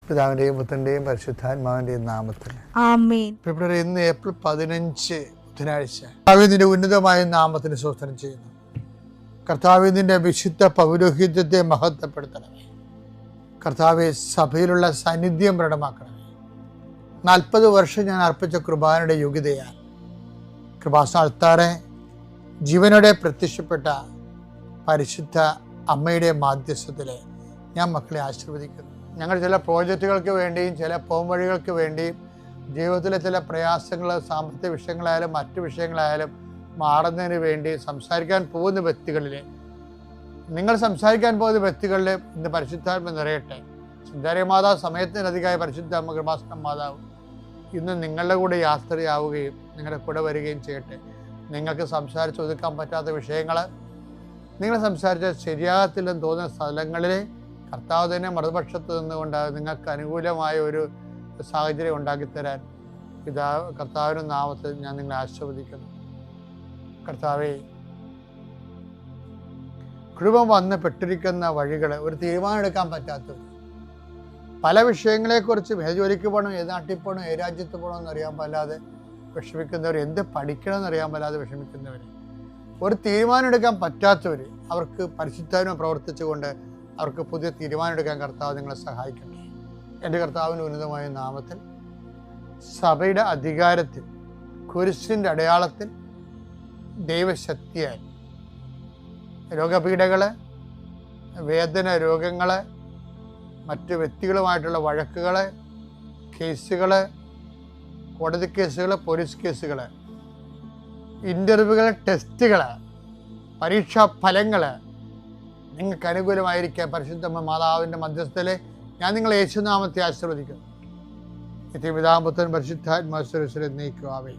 പിതാവിൻ്റെയും പുത്രൻ്റെയും പരിശുദ്ധാത്മാവിൻ്റെയും നാമത്തിൽ ആമേൻ. പ്രിയപ്പെട്ടവരെ, ഇന്ന് ഏപ്രിൽ 15 ബുധനാഴ്ച. കർത്താവിന്റെ ഉന്നതമായ നാമത്തിന് സ്തോത്രം ചെയ്യുന്നു. കർത്താവിന്റെ വിശുദ്ധ പൗരോഹിത്യത്തെ മഹത്വപ്പെടുത്തണമേ. കർത്താവെ, സഭയിലുള്ള സാന്നിധ്യം പ്രകടമാക്കണമേ. 40 വർഷം ഞാൻ അർപ്പിച്ച കൃപാനയുടെ യോഗ്യതയാൽ കൃപാസ്ഥാനത്താറെ ജീവനോടെ പ്രത്യക്ഷപ്പെട്ട പരിശുദ്ധ അമ്മയുടെ മാധ്യസ്ഥത്തിൽ ഞാൻ മക്കളെ ആശീർവദിക്കുന്നു. ഞങ്ങൾ ചില പ്രോജക്റ്റുകൾക്ക് വേണ്ടിയും ചില പോംവഴികൾക്ക് വേണ്ടിയും ജീവിതത്തിലെ ചില പ്രയാസങ്ങൾ, സാമ്പത്തിക വിഷയങ്ങളായാലും മറ്റു വിഷയങ്ങളായാലും മാറുന്നതിന് വേണ്ടി സംസാരിക്കാൻ പോകുന്ന വ്യക്തികളിൽ, നിങ്ങൾ സംസാരിക്കാൻ പോകുന്ന വ്യക്തികളിൽ ഇന്ന് പരിശുദ്ധാത്മ നിറയട്ടെ. സുന്ദരി മാതാവ്, സമയത്തിനധികമായ പരിശുദ്ധ അമ്മ കൃപാസന മാതാവ് ഇന്ന് നിങ്ങളുടെ കൂടെ യാത്രയാവുകയും നിങ്ങളുടെ കൂടെ വരികയും ചെയ്യട്ടെ. നിങ്ങൾക്ക് സംസാരിച്ച് ഒതുക്കാൻ പറ്റാത്ത വിഷയങ്ങൾ, നിങ്ങൾ സംസാരിച്ചാൽ ശരിയാകത്തില്ലെന്ന് തോന്നുന്ന സ്ഥലങ്ങളിൽ കർത്താവ് തന്നെ മറുപക്ഷത്ത് നിന്നുകൊണ്ട് നിങ്ങൾക്ക് അനുകൂലമായ ഒരു സാഹചര്യം ഉണ്ടാക്കിത്തരാൻ കർത്താവിൻ്റെ നാമത്തിൽ ഞാൻ നിങ്ങളെ ആശീർവദിക്കുന്നു. കർത്താവെ, കുടുംബം വന്ന് പെട്ടിരിക്കുന്ന വഴികൾ, ഒരു തീരുമാനം എടുക്കാൻ പറ്റാത്തവർ, പല വിഷയങ്ങളെക്കുറിച്ച് ഏത് ജോലിക്ക് പോകണം, ഏത് നാട്ടിൽ പോകണം, ഏത് രാജ്യത്ത് പോകണമെന്ന് അറിയാൻ പാടില്ലാതെ വിഷമിക്കുന്നവർ, എന്ത് പഠിക്കണമെന്ന് അറിയാൻ പാടില്ലാതെ വിഷമിക്കുന്നവർ, ഒരു തീരുമാനം എടുക്കാൻ പറ്റാത്തവർ, അവർക്ക് പരിശുദ്ധാത്മ പ്രവർത്തിച്ചുകൊണ്ട് അവർക്ക് പുതിയ തീരുമാനം എടുക്കാൻ കർത്താവ് നിങ്ങളെ സഹായിക്കട്ടെ. എൻ്റെ കർത്താവിൻ്റെ ഉന്നതമായ നാമത്തിൽ സഭയുടെ അധികാരത്തിൽ, കുരിശിൻ്റെ അടയാളത്തിൽ, ദൈവശക്തിയാൽ രോഗപീഠകൾ, വേദന രോഗങ്ങൾ, മറ്റ് വ്യക്തികളുമായിട്ടുള്ള വഴക്കുകൾ, കേസുകൾ, കോടതി കേസുകൾ, പോലീസ് കേസുകൾ, ഇൻ്റർവ്യൂകൾ, ടെസ്റ്റുകൾ, പരീക്ഷാ ഫലങ്ങൾ നിങ്ങൾക്ക് അനുകൂലമായിരിക്കാൻ പരിശുദ്ധ മാതാവിൻ്റെ മധ്യസ്ഥതയിൽ ഞാൻ നിങ്ങളെ യേശുനാമത്തെ ആശീർവദിക്കുന്നു. നിത്യപിതാപുത്രൻ പരിശുദ്ധാത്മാ നയിക്കുവാവേ.